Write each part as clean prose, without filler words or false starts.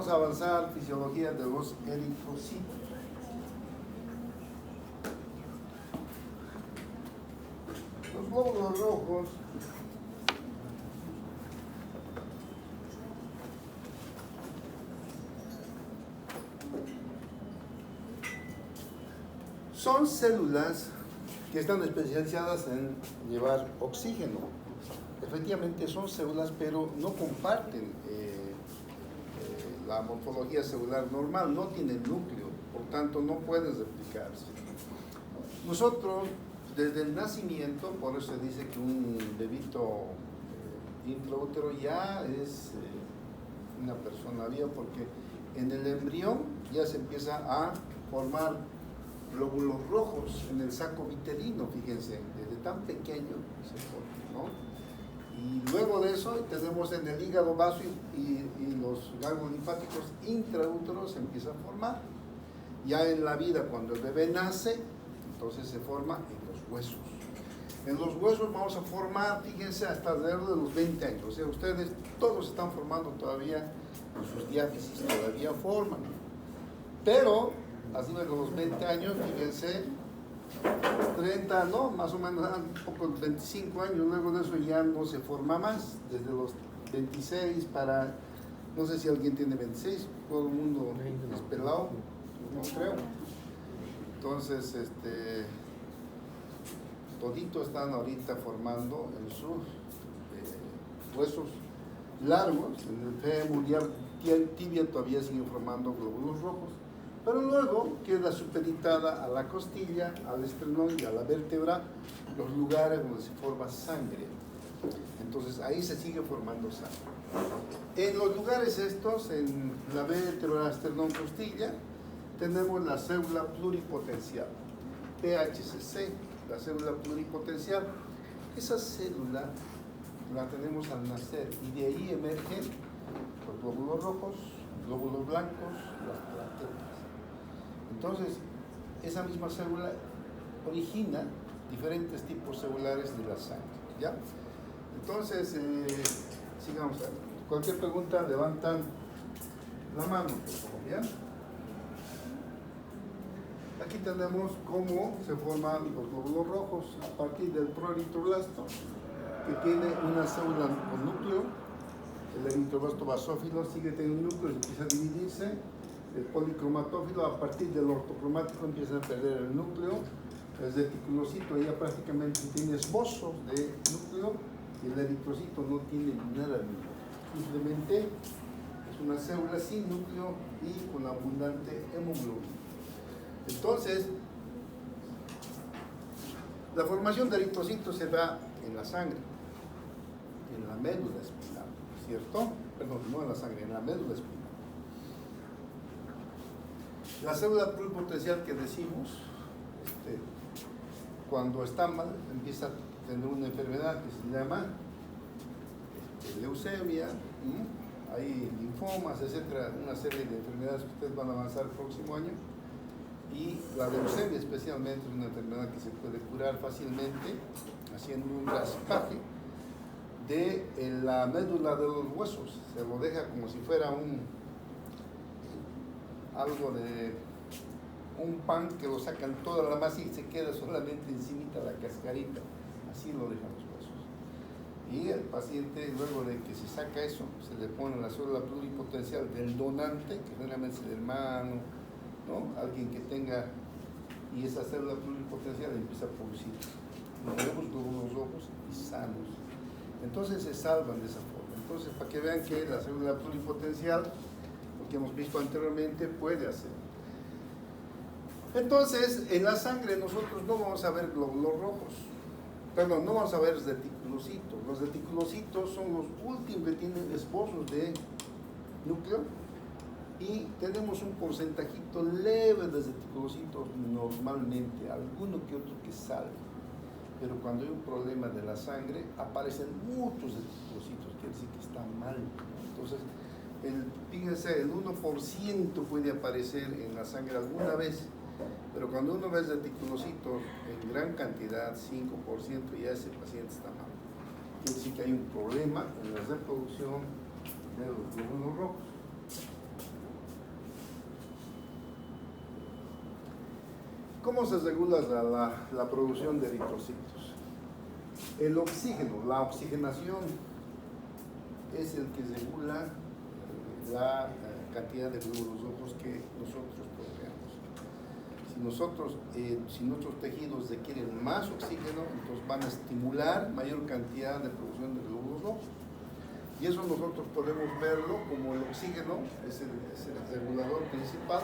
vamos a avanzar fisiología de los eritrocitos. Los glóbulos rojos son células que están especializadas en llevar oxígeno. Efectivamente son células, pero no comparten la morfología celular normal, no tienen núcleo, por tanto no pueden replicarse. Nosotros, desde el nacimiento, por eso se dice que un bebito intraútero ya es una persona viva, porque en el embrión ya se empieza a formar glóbulos rojos en el saco vitelino, fíjense, desde tan pequeño se forma, ¿no? Y luego de eso tenemos en el hígado vaso y los ganglios linfáticos intraúteros se empiezan a formar. Ya en la vida, cuando el bebé nace, entonces se forma en los huesos. En los huesos vamos a formar, fíjense, hasta alrededor de los 20 años. O sea, ustedes todos están formando todavía en sus diáfisis, todavía forman. Pero, así de los 20 años, fíjense, 30, no, más o menos, un poco 25 años, luego de eso ya no se forma más, desde los 26 para, no sé si alguien tiene 26, todo el mundo es pelado, no creo. Entonces, toditos están ahorita formando en sus huesos largos, en el fémur, tibia todavía siguen formando glóbulos rojos. Pero luego queda supeditada a la costilla, al esternón y a la vértebra, los lugares donde se forma sangre. Entonces ahí se sigue formando sangre. En los lugares estos, en la vértebra, esternón, costilla, tenemos la célula pluripotencial, PHCC, la célula pluripotencial. Esa célula la tenemos al nacer y de ahí emergen los glóbulos rojos, glóbulos blancos, las plaquetas. Entonces, esa misma célula origina diferentes tipos celulares de la sangre, ¿ya? Entonces, sigamos. Cualquier pregunta, levantan la mano, por favor, ¿ya? Aquí tenemos cómo se forman los glóbulos rojos a partir del proeritroblasto, que tiene una célula con núcleo. El eritroblasto basófilo sigue teniendo un núcleo y empieza a dividirse. El policromatófilo, a partir del ortocromático, empieza a perder el núcleo. El reticulocito ya prácticamente tiene esbozos de núcleo y el eritrocito no tiene nada de núcleo. Simplemente es una célula sin núcleo y con abundante hemoglobina. Entonces, la formación de eritrocitos se da en la sangre, en la médula espinal, ¿cierto? Perdón, no en la sangre, en la médula espinal. La célula pluripotencial que decimos, cuando está mal, empieza a tener una enfermedad que se llama leucemia, hay linfomas, etcétera, una serie de enfermedades que ustedes van a avanzar el próximo año. Y la leucemia especialmente es una enfermedad que se puede curar fácilmente haciendo un raspaje de la médula de los huesos. Se lo deja como si fuera algo de un pan que lo sacan toda la masa y se queda solamente encimita la cascarita. Así lo dejan los huesos. Y el paciente, luego de que se saca eso, se le pone la célula pluripotencial del donante, que generalmente es el hermano, ¿no? Alguien que tenga, y esa célula pluripotencial empieza a producir nuevos glóbulos rojos y sanos. Entonces se salvan de esa forma. Entonces, para que vean que la célula pluripotencial, lo que hemos visto anteriormente, puede hacer. Entonces, en la sangre nosotros no vamos a ver glóbulos rojos, perdón, no vamos a ver reticulocitos. Los reticulocitos son los últimos que tienen esbozos de núcleo y tenemos un porcentajito leve de reticulocitos normalmente, alguno que otro que sale. Pero cuando hay un problema de la sangre, aparecen muchos reticulocitos, quiere decir que está mal. Entonces, fíjense, el 1% puede aparecer en la sangre alguna vez, pero cuando uno ve reticulocitos en gran cantidad, 5%, ya ese paciente está mal. Quiere decir que hay un problema en la reproducción de los glóbulos rojos. ¿Cómo se regula la producción de eritrocitos? El oxígeno, la oxigenación, es el que regula la cantidad de glóbulos rojos que nosotros procreamos. Si nuestros tejidos requieren más oxígeno, entonces van a estimular mayor cantidad de producción de glóbulos rojos. Y eso nosotros podemos verlo como el oxígeno es el regulador principal.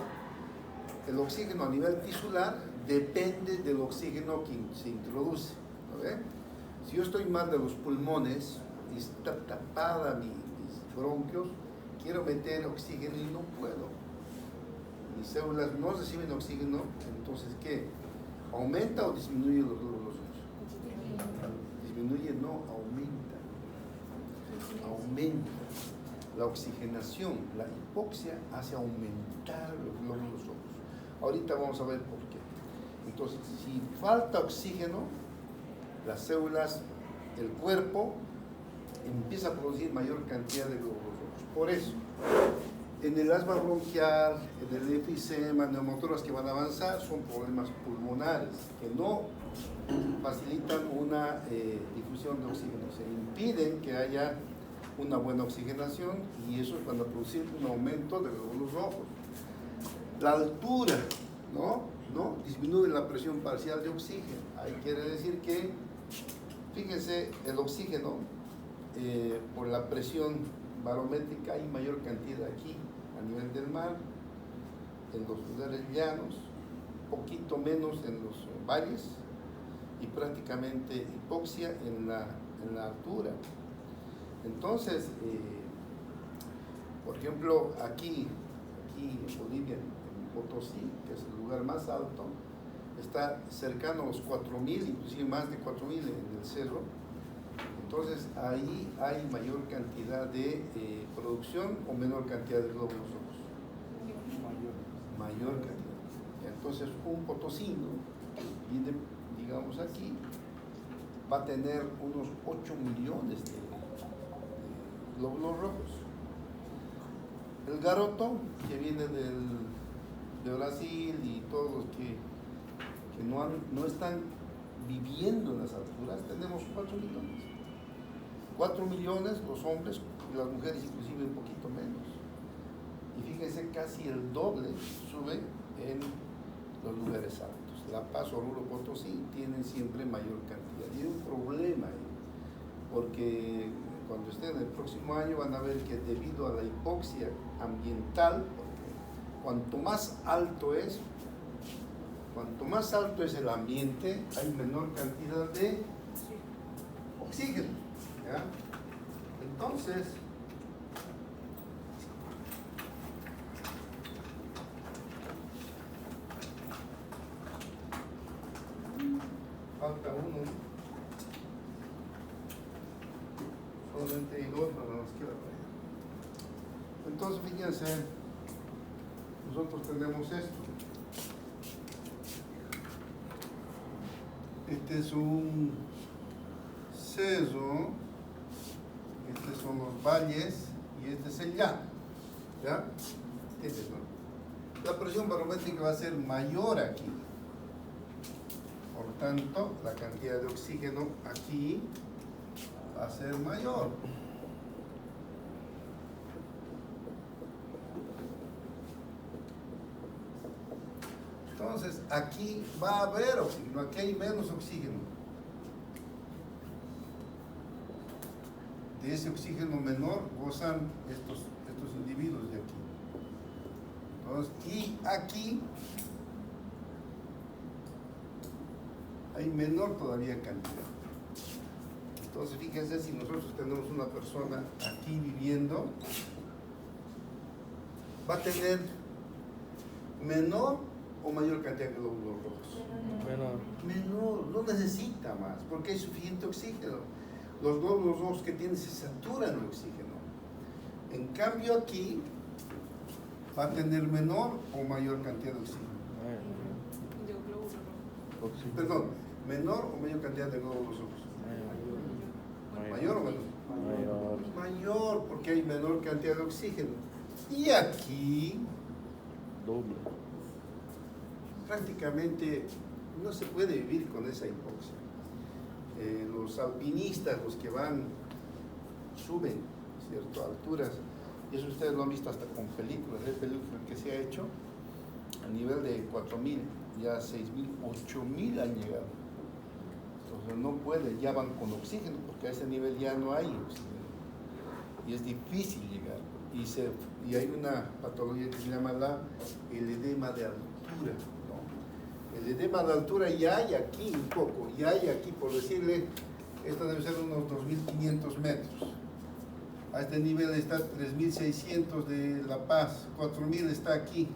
El oxígeno a nivel tisular depende del oxígeno que se introduce, ¿no ve? Si yo estoy mal de los pulmones y está tapada mis bronquios, quiero meter oxígeno y no puedo. Mis células no reciben oxígeno, entonces ¿qué? ¿Aumenta o disminuye los glóbulos rojos? Disminuye, no, aumenta. Aumenta. La oxigenación, la hipoxia hace aumentar los glóbulos rojos. Ahorita vamos a ver por qué. Entonces, si falta oxígeno, las células, el cuerpo empieza a producir mayor cantidad de glóbulos rojos. Por eso, en el asma bronquial, en el enfisema, neumotoras que van a avanzar, son problemas pulmonares que no facilitan una difusión de oxígeno. Se impiden que haya una buena oxigenación y eso es cuando producir un aumento de glóbulos rojos. La altura, ¿no? Disminuye la presión parcial de oxígeno. Ahí quiere decir que, fíjense, el oxígeno, por la presión barométrica hay mayor cantidad aquí, a nivel del mar, en los lugares llanos, poquito menos en los valles y prácticamente hipoxia en la altura. Entonces, por ejemplo, aquí en Bolivia, en Potosí, que es el lugar más alto, está cercano a los 4.000, inclusive más de 4.000 en el cerro. Entonces ahí hay mayor cantidad de producción o menor cantidad de glóbulos rojos. Mayor cantidad. Entonces un potosino que viene, digamos aquí, va a tener unos 8 millones de glóbulos rojos. El garoto, que viene de Brasil y todos los que no están viviendo en las alturas, tenemos 4 millones. 4 millones los hombres y las mujeres inclusive un poquito menos. Y fíjense, casi el doble sube en los lugares altos. La Paz, Oruro, Potosí tienen siempre mayor cantidad. Y hay un problema ahí, porque cuando estén el próximo año van a ver que debido a la hipoxia ambiental, porque cuanto más alto es el ambiente, hay menor cantidad de oxígeno. ¿Ya? Entonces, falta uno, solamente hay dos, pero nos queda para allá. Entonces, fíjense, nosotros tenemos esto. Este es un cerro, estos son los valles y este es el llano. ¿Ya? Este es, ¿no? La presión barométrica va a ser mayor aquí. Por tanto, la cantidad de oxígeno aquí va a ser mayor. Entonces, aquí va a haber oxígeno, aquí hay menos oxígeno. De ese oxígeno menor gozan estos individuos de aquí. Entonces, y aquí hay menor todavía cantidad. Entonces, fíjense, si nosotros tenemos una persona aquí viviendo, va a tener menor o mayor cantidad de glóbulos rojos. Menor, no necesita más, porque hay suficiente oxígeno. Los glóbulos rojos que tiene se saturan de oxígeno. En cambio aquí va a tener menor o mayor cantidad de oxígeno. Perdón, menor o mayor cantidad de glóbulos rojos. ¿Mayor o menor? Mayor, porque hay menor cantidad de oxígeno. Y aquí, doble. prácticamente no se puede vivir con esa hipoxia. Los alpinistas, los que suben, ¿cierto?, alturas, y eso ustedes lo han visto hasta con películas, hay películas que se ha hecho a nivel de 4.000, ya 6.000, 8.000 han llegado. Entonces no pueden, ya van con oxígeno, porque a ese nivel ya no hay oxígeno. Y es difícil llegar. Y hay una patología que se llama el edema de altura, ¿no? El edema de altura ya hay aquí un poco, ya hay aquí, por decirle, esto debe ser unos 2.500 metros. A este nivel está 3.600 de La Paz, 4.000 está aquí.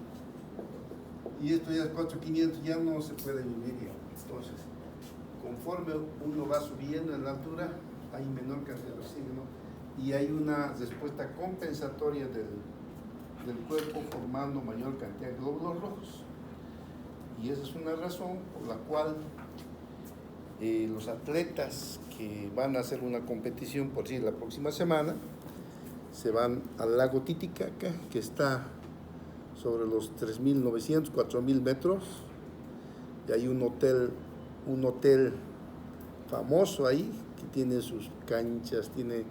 Y esto ya es 4.500, ya no se puede vivir ya. Entonces, conforme uno va subiendo en la altura, hay menor cantidad de oxígeno y hay una respuesta compensatoria del cuerpo formando mayor cantidad de glóbulos rojos. Y esa es una razón por la cual los atletas que van a hacer una competición, por decir, la próxima semana, se van al lago Titicaca, que está sobre los 3.900, 4.000 metros, y hay un hotel famoso ahí, que tiene sus canchas, tiene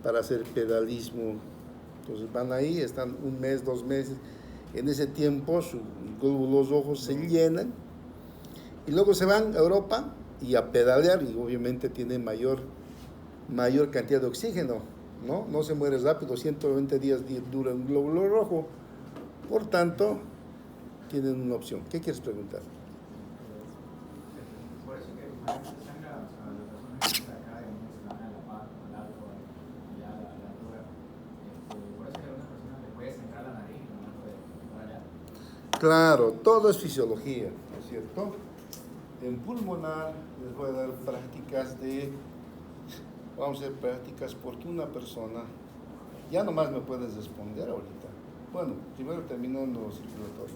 para hacer pedalismo. Entonces van ahí, están un mes, 2 meses, en ese tiempo sus glóbulos rojos se llenan, y luego se van a Europa y a pedalear, y obviamente tienen mayor cantidad de oxígeno, ¿no? No se muere rápido, 120 días dura un glóbulo rojo, por tanto, tienen una opción. ¿Qué quieres preguntar? Por eso que la sangre a las personas que acá en La Paz, al alto, allá a la altura, por eso que a algunas personas les puede sangrar la nariz, no puede para allá. Claro, todo es fisiología, ¿no es cierto? En pulmonar les voy a dar vamos a hacer prácticas porque una persona, ya nomás me puedes responder ahorita. Bueno, primero terminando circulatorio.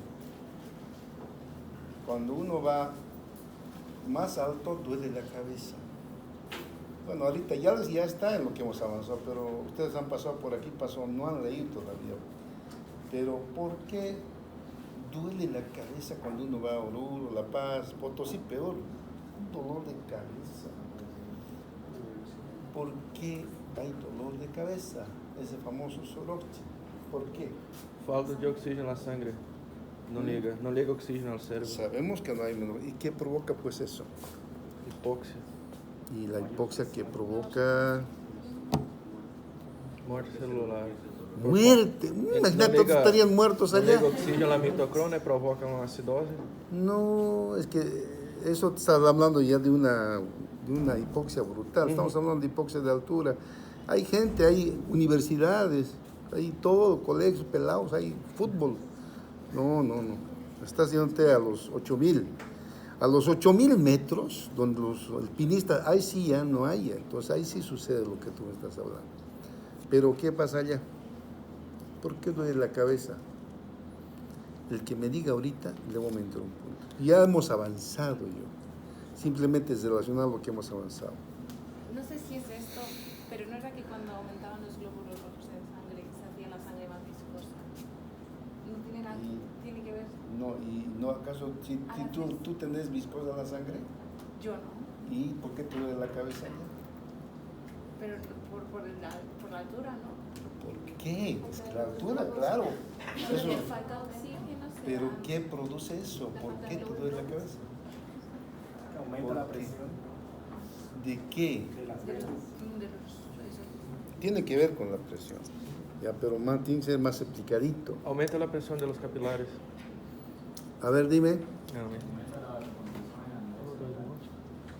Cuando uno va más alto, duele la cabeza. Bueno, ahorita ya está en lo que hemos avanzado, pero ustedes han pasado por aquí, no han leído todavía. Pero ¿por qué duele la cabeza cuando uno va a Oruro, La Paz, Potosí, peor? Un dolor de cabeza. ¿Por qué hay dolor de cabeza? Ese famoso soroche. ¿Por qué? Falta de oxígeno na sangre. Não liga oxígeno ao cérebro. Sabemos que no hay menor. ¿Y qué provoca pues eso? Hipoxia. Y la hipoxia que provoca Morte celular. muerte. Imagínate, todos estarían muertos Não allá. liga oxígeno à mitocôndria e provoca uma acidose. No, es que eso te estás hablando ya de una hipoxia brutal. Estamos hablando de hipoxia de altura. Hay gente, hay universidades, hay todo, colegios, pelados, hay fútbol. No. Estás yéndote a los 8.000. A los 8.000 metros, donde los alpinistas, ahí sí ya no hay. Entonces ahí sí sucede lo que tú me estás hablando. Pero ¿qué pasa allá? ¿Por qué duele la cabeza? El que me diga ahorita, le voy a meter un punto. Ya hemos avanzado yo. Simplemente es relacionar lo que hemos avanzado. No sé si es esto, pero no era que cuando aumentaban los glóbulos rojos en sangre se hacía la sangre más viscosa. No tiene nada, tiene que ver. No, y no acaso, si tú tenés viscosa la sangre, Yo no, ¿y por qué te duele la cabeza ya? pero por la altura, ¿no? ¿Por qué? Es que la altura, claro. Eso, Le falta oxígeno. pero ¿qué produce eso? ¿Por qué te duele la cabeza? Aumenta la presión ¿De qué? de las De venas. Tiene que ver con la presión. Ya, pero más, tiene que ser más explicadito. Aumenta a pressão de los capilares. A ver, dime. Não,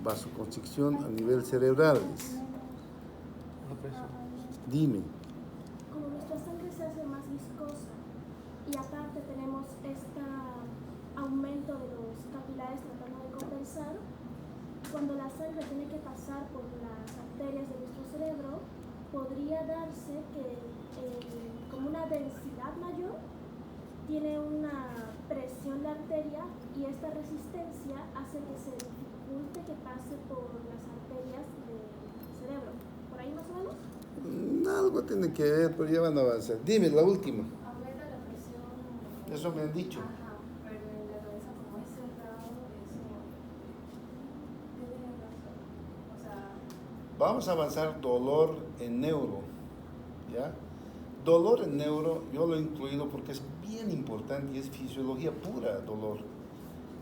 Vasoconstricción a nivel cerebral. a pressão. Dime. Como nuestra sangre se hace más viscosa y aparte tenemos este aumento de los capilares tratando de compensar, cuando la sangre tiene que pasar por las arterias de nuestro cerebro, podría darse que como una densidad mayor tiene una presión la arteria y esta resistencia hace que se dificulte que pase por las arterias del cerebro. ¿Por ahí más o menos? Algo tiene que ver, pero ya van a avanzar. Dime, la última. Aumenta la presión. Eso me han dicho. Ajá, pero en la cabeza como ese Vamos a avanzar dolor en neuro, ¿ya? Dolor en neuro, yo lo he incluido porque es bien importante y es fisiología pura, dolor.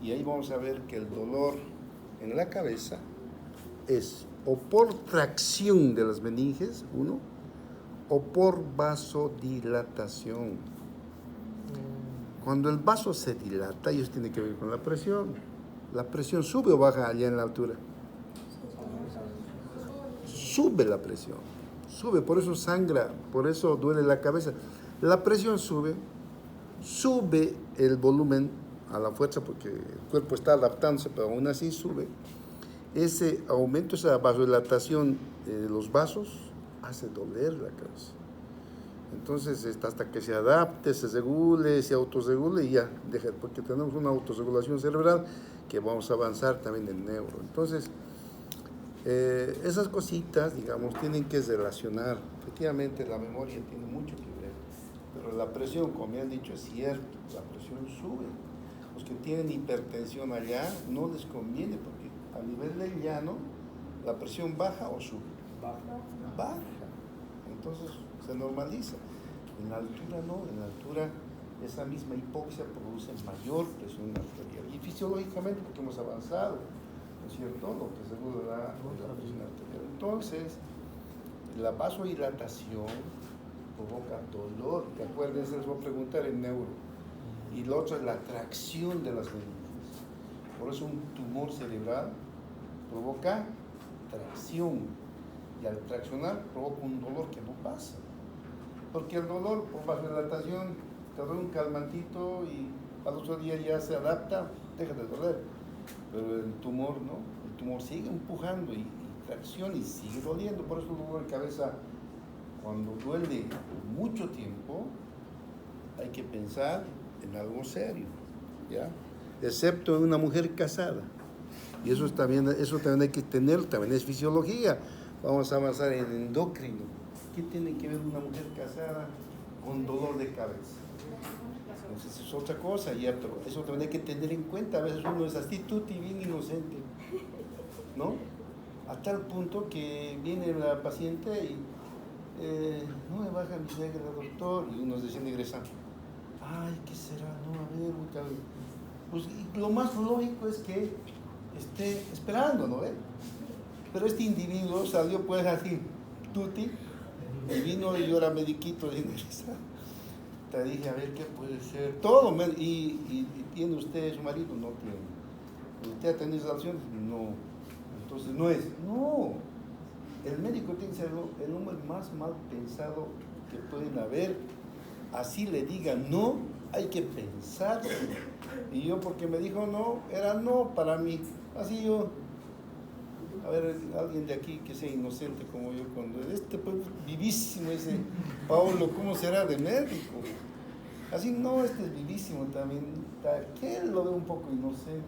Y ahí vamos a ver que el dolor en la cabeza es o por tracción de las meninges, uno, o por vasodilatación. Cuando el vaso se dilata, y eso tiene que ver con la presión. ¿La presión sube o baja allá en la altura? Sube la presión, sube, por eso sangra, por eso duele la cabeza. La presión sube, sube el volumen a la fuerza porque el cuerpo está adaptándose, pero aún así sube. Ese aumento, esa vasodilatación de los vasos hace doler la cabeza. Entonces, hasta que se adapte, se regule, se autorregule y ya, deja, porque tenemos una autorregulación cerebral que vamos a avanzar también en neuro. Entonces, esas cositas, digamos, tienen que relacionar. Efectivamente, la memoria tiene mucho que ver, pero la presión, como me han dicho, es cierto, la presión sube. Los que tienen hipertensión allá no les conviene porque a nivel del llano, la presión baja o sube. Baja. Entonces se normaliza. En la altura no, en la altura esa misma hipoxia produce mayor presión arterial. Y fisiológicamente, porque hemos avanzado, ¿no es cierto? Lo que seguro da la presión arterial. Entonces, la vasodilatación provoca dolor. ¿Te acuerdas? Les voy a preguntar en neuro. Y lo otro es la tracción de las meninges. Por eso un tumor cerebral provoca tracción. Y al traccionar provoca un dolor que no pasa. Porque el dolor por vasodilatación te da un calmantito y al otro día ya se adapta, deja de doler. Pero el tumor no, el tumor sigue empujando y tracción y sigue doliendo. Por eso el dolor de cabeza, cuando duele mucho tiempo, hay que pensar en algo serio, ¿ya? Excepto en una mujer casada. Y eso también hay que tener, también es fisiología. Vamos a avanzar en endocrino. ¿Qué tiene que ver una mujer casada con dolor de cabeza? Entonces es otra cosa, ya, pero eso también hay que tener en cuenta. A veces uno es así, tuti, bien inocente, ¿no? A tal punto que viene la paciente y no me baja mi suegra, doctor, y uno se siente ingresando. Ay, ¿qué será? No, a ver, pues lo más lógico es que esté esperando, ¿no ve? Pero este individuo salió pues así, tuti, y vino y yo era mediquito de ingresar. Te dije, a ver, ¿qué puede ser? Todo, y ¿tiene usted su marido? No tiene. ¿Usted ha tenido relaciones? No. Entonces no es. No. El médico tiene que ser el hombre más mal pensado que pueden haber. Así le diga no, hay que pensar. Y yo, porque me dijo no, era no para mí. Así yo, a ver, alguien de aquí que sea inocente como yo, cuando pues vivísimo ese Paolo, ¿cómo será de médico? Así no, es vivísimo también. Que él lo ve un poco inocente.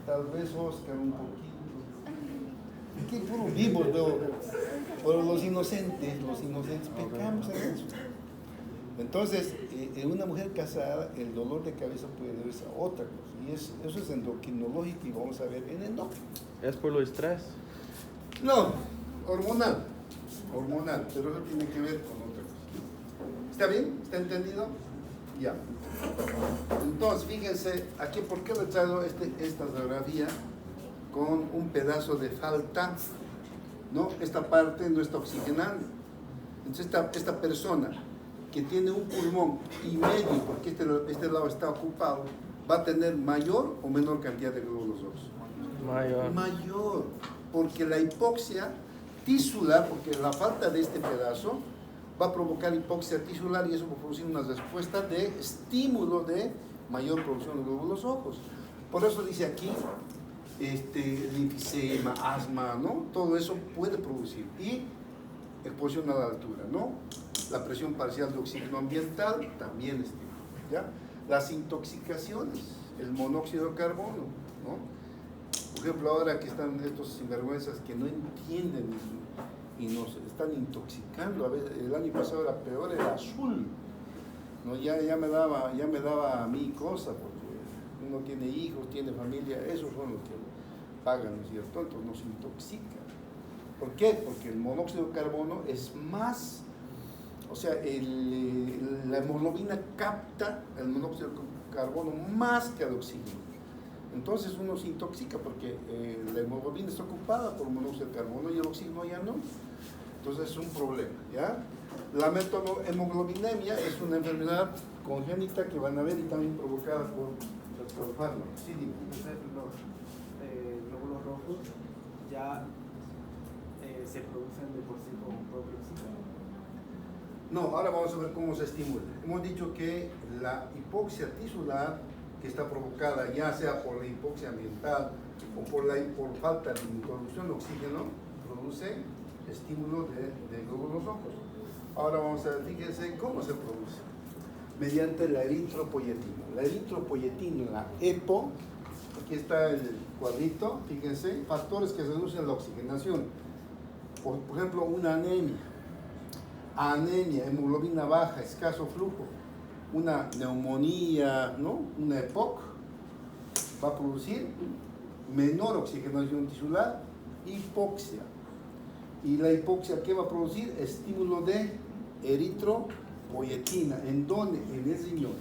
Tal vez Oscar un poquito. Qué puro vivos veo. Pero los inocentes pecamos en eso. Entonces, en una mujer casada, el dolor de cabeza puede deberse a otra cosa. Y eso es endocrinológico y vamos a ver en endocrino. ¿Es por el estrés? No, hormonal, pero eso tiene que ver con otra cosa. ¿Está bien? ¿Está entendido? Ya. Entonces, fíjense, aquí, ¿por qué le traigo esta radiografía con un pedazo de falta? ¿No? Esta parte no está oxigenando. Entonces, esta persona que tiene un pulmón y medio, porque este lado está ocupado, va a tener mayor o menor cantidad de glóbulos rojos. Mayor, porque la hipoxia tisular, porque la falta de este pedazo va a provocar hipoxia tisular y eso va a producir una respuesta de estímulo de mayor producción de glóbulos rojos. Por eso dice aquí, linfisema, asma, ¿no? Todo eso puede producir. Y exposición a la altura, ¿no? La presión parcial de oxígeno ambiental también estimula, ¿ya? Las intoxicaciones, el monóxido de carbono, ¿no? Por ejemplo, ahora que están estos sinvergüenzas que no entienden y nos están intoxicando. A veces, el año pasado era peor, era azul, ¿no? Ya me daba a mí cosa, porque uno tiene hijos, tiene familia, esos son los que pagan, ¿no es cierto? Entonces nos intoxican. ¿Por qué? Porque el monóxido de carbono es más, o sea, la hemoglobina capta el monóxido de carbono más que el oxígeno. Entonces uno se intoxica porque la hemoglobina está ocupada por el monóxido de carbono y el oxígeno ya no. Entonces es un problema, ¿ya? La metalhemoglobinemia es una enfermedad congénita que van a ver y también provocada por fármacos. Sí, dime. Entonces los glóbulos rojos ya se producen de por sí con un propio oxígeno. No, ahora vamos a ver cómo se estimula. Hemos dicho que la hipoxia tisular, que está provocada ya sea por la hipoxia ambiental o por falta de introducción de oxígeno, produce estímulo de glóbulos rojos. Ahora vamos a ver, fíjense cómo se produce. Mediante la eritropoyetina. La eritropoyetina, la EPO, aquí está el cuadrito, fíjense, factores que reducen la oxigenación. Por ejemplo, una anemia, hemoglobina baja, escaso flujo, una neumonía, ¿no? Una EPOC, va a producir menor oxigenación tisular, hipoxia. Y la hipoxia, ¿qué va a producir? Estímulo de eritropoyetina. ¿En dónde? En el riñón.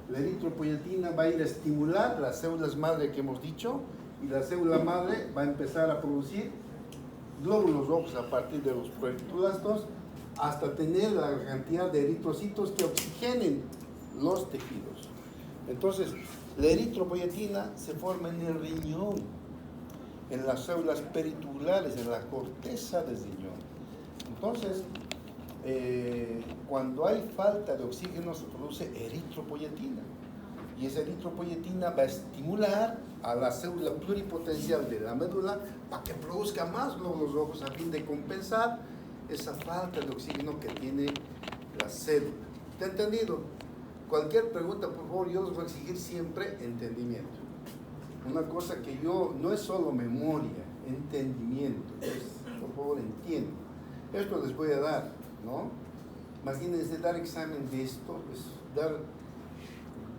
La eritropoyetina va a ir a estimular las células madre que hemos dicho, y la célula madre va a empezar a producir glóbulos rojos a partir de los proteoblastos hasta tener la cantidad de eritrocitos que oxigenen los tejidos. Entonces, la eritropoyetina se forma en el riñón, en las células peritubulares, en la corteza del riñón. Entonces, cuando hay falta de oxígeno se produce eritropoyetina, y esa eritropoyetina va a estimular a la célula pluripotencial de la médula para que produzca más glóbulos rojos a fin de compensar esa falta de oxígeno que tiene la célula. ¿Está entendido? Cualquier pregunta, por favor, yo les voy a exigir siempre entendimiento. Una cosa que yo, no es solo memoria, entendimiento. Por favor, entiendo. Esto les voy a dar, ¿no? Imagínense dar examen de esto, es dar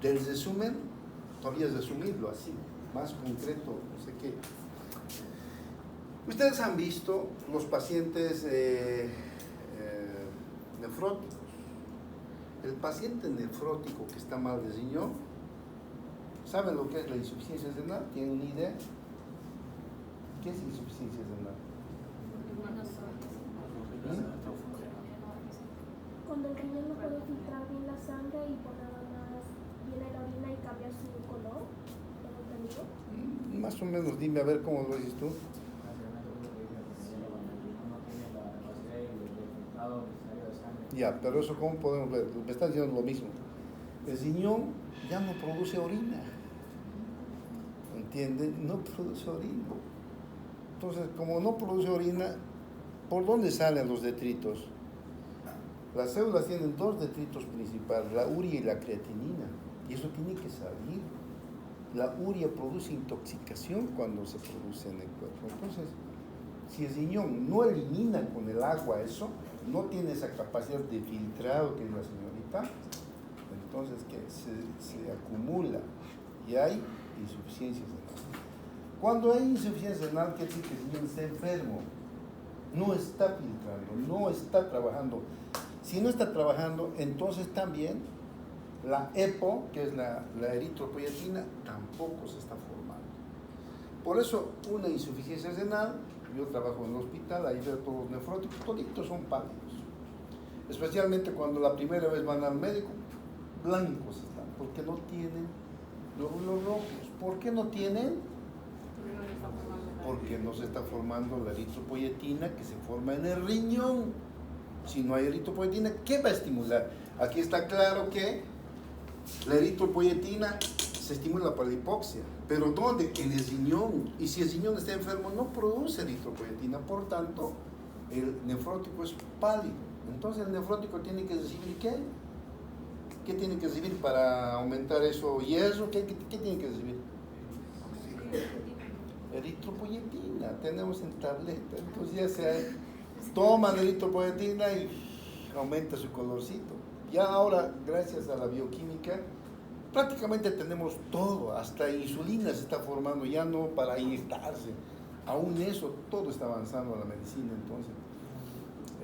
del resumen, todavía es resumirlo así, más concreto, no sé qué. Ustedes han visto los pacientes nefróticos. El paciente nefrótico que está mal de riñón, ¿saben lo que es la insuficiencia renal? ¿Tienen una idea? ¿Qué es insuficiencia renal? Cuando el riñón no puede filtrar bien la sangre y por nada más viene la orina y cambia su color, ¿tengo entendido? Más o menos, dime a ver cómo lo dices tú. Ya, pero eso ¿cómo podemos ver? Me están diciendo lo mismo. El riñón ya no produce orina. ¿Entienden? No produce orina. Entonces, como no produce orina, ¿por dónde salen los detritos? Las células tienen dos detritos principales, la urea y la creatinina. Y eso tiene que salir. La urea produce intoxicación cuando se produce en el cuerpo. Entonces, si el riñón no elimina con el agua eso, no tiene esa capacidad de filtrado que es la señorita, entonces que se acumula y hay insuficiencia renal. Cuando hay insuficiencia renal, quiere decir que el riñón está enfermo, no está filtrando, no está trabajando. Si no está trabajando, entonces también la EPO, que es la eritropoyetina, tampoco se está formando. Por eso, una insuficiencia renal, yo trabajo en el hospital, ahí veo todos los nefróticos, toditos son pálidos. Especialmente cuando la primera vez van al médico, blancos están, porque no tienen glóbulos rojos. ¿Por qué no tienen? Porque no se está formando la eritropoyetina que se forma en el riñón. Si no hay eritropoyetina, ¿qué va a estimular? Aquí está claro que la eritropoyetina se estimula por la hipoxia. ¿Pero dónde? En el riñón. Y si el riñón está enfermo, no produce eritropoyetina. Por tanto, el nefrótico es pálido. Entonces, el nefrótico tiene que recibir ¿qué? ¿Qué tiene que recibir para aumentar eso? ¿Hierro? ¿Qué tiene que recibir? Eritropoyetina. Tenemos en tableta. Entonces, ya se toma la eritropoyetina y aumenta su colorcito. Ya ahora, gracias a la bioquímica, prácticamente tenemos todo, hasta insulina se está formando, ya no para inyectarse, Aún eso, todo está avanzando a la medicina, entonces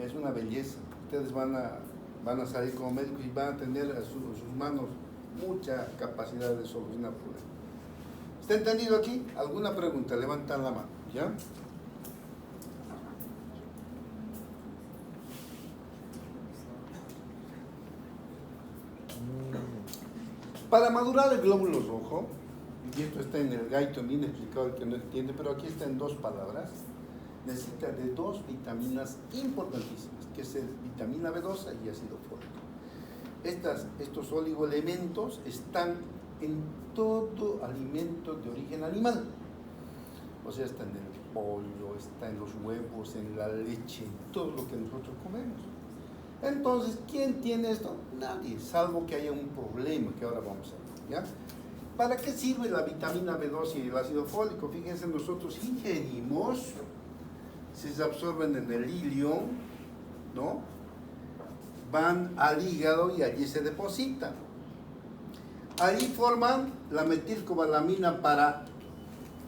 es una belleza. Ustedes van a salir como médicos y van a tener a sus manos mucha capacidad de solucionar problemas. ¿Está entendido aquí? ¿Alguna pregunta? Levantan la mano, ¿ya? Para madurar el glóbulo rojo, y esto está en el guide también explicado el que no entiende, pero aquí está en 2 palabras, necesita de 2 vitaminas importantísimas, que es vitamina B12 y ácido fólico. Estos oligoelementos están en todo alimento de origen animal. O sea, está en el pollo, está en los huevos, en la leche, en todo lo que nosotros comemos. Entonces, ¿quién tiene esto? Nadie, salvo que haya un problema que ahora vamos a ver, ¿ya? ¿Para qué sirve la vitamina B12 y el ácido fólico? Fíjense, nosotros ingerimos, se absorben en el ilio, ¿no? Van al hígado y allí se depositan. Ahí forman la metilcobalamina para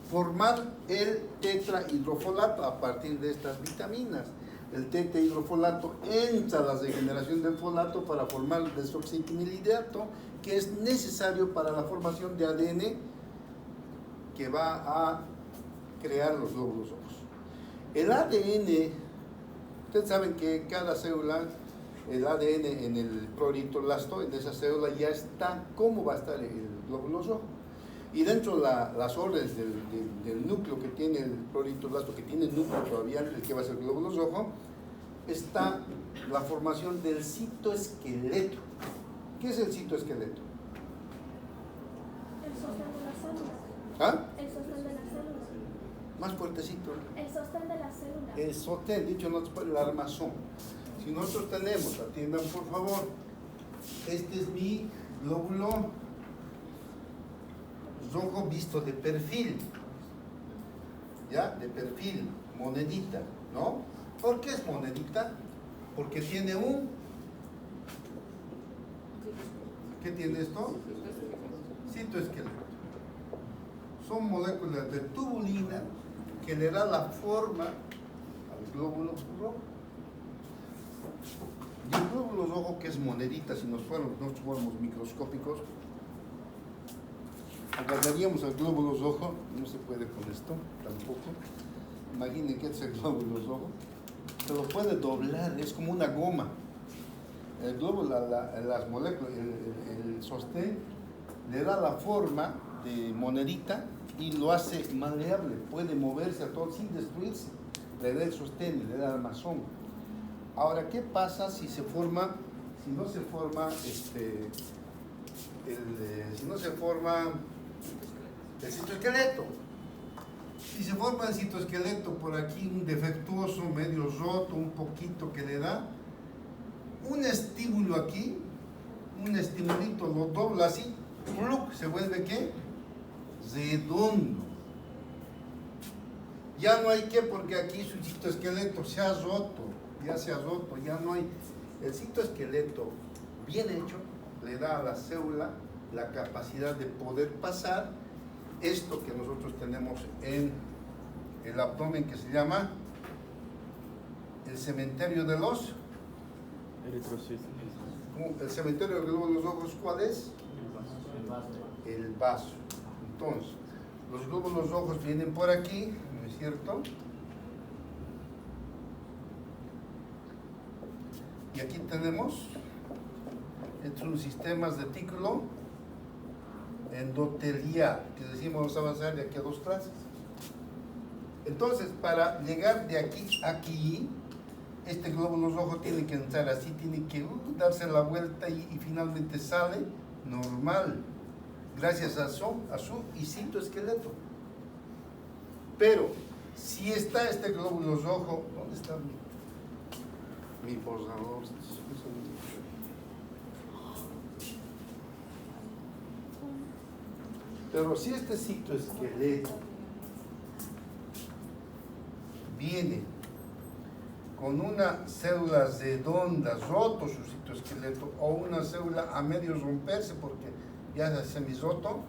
formar el tetrahidrofolato a partir de estas vitaminas. El tetrahidrofolato entra a la regeneración del folato para formar el desoxinilidato, que es necesario para la formación de ADN que va a crear los glóbulos rojos. El ADN, ustedes saben que cada célula, el ADN en el cloroplasto, en esa célula ya está cómo va a estar el glóbulo rojo. Y dentro de las órdenes del núcleo que tiene el cloroplasto, que tiene núcleo todavía, el que va a ser el glóbulo rojo, está la formación del citoesqueleto. ¿Qué es el citoesqueleto? El sostén de la célula. ¿Ah? El sostén de la célula. Más fuertecito. El sostén de la célula. El sostén, dicho no el armazón. Si nosotros tenemos, atiendan por favor, este es mi glóbulo rojo visto de perfil, ¿ya? De perfil, monedita, ¿no? ¿Por qué es monedita? Porque tiene un... ¿Qué tiene esto? Citoesqueleto. Son moléculas de tubulina que le da la forma al glóbulo rojo. Y el glóbulo rojo, que es monedita, si nosotros fuéramos microscópicos, agarraríamos al glóbulo rojo, no se puede con esto tampoco. Imaginen que es el glóbulo rojo, se lo puede doblar, es como una goma. El glóbulo, las moléculas, el sostén le da la forma de monedita y lo hace maleable, puede moverse a todo sin destruirse. Le da el sostén, le da el armazón. Ahora, ¿qué pasa si se forma, si no se forma el citoesqueleto? Si se forma el citoesqueleto por aquí, un defectuoso, medio roto, un poquito que le da, un estímulo aquí, un estimulito lo dobla así, ¡pluc! Se vuelve ¿qué? Redondo. Ya no hay que, porque aquí su citoesqueleto se ha roto, ya no hay. El citoesqueleto bien hecho le da a la célula la capacidad de poder pasar esto que nosotros tenemos en el abdomen, que se llama el cementerio de los Eritrocitos. el cementerio de los rojos. ¿Cuál es? El vaso. Entonces, los glóbulos rojos vienen por aquí, ¿no es cierto? Y aquí tenemos, estos son sistemas de retículo endotelial, que decimos vamos a avanzar de aquí a 2 clases. Entonces, para llegar de aquí a aquí, este glóbulo rojo tiene que entrar así, tiene que darse la vuelta y finalmente sale normal, gracias a su citoesqueleto. Pero, si está este glóbulo rojo, ¿dónde está mi borrador? Pero si este citoesqueleto viene con una célula redonda, roto su citoesqueleto, o una célula a medio romperse porque ya se semi-roto,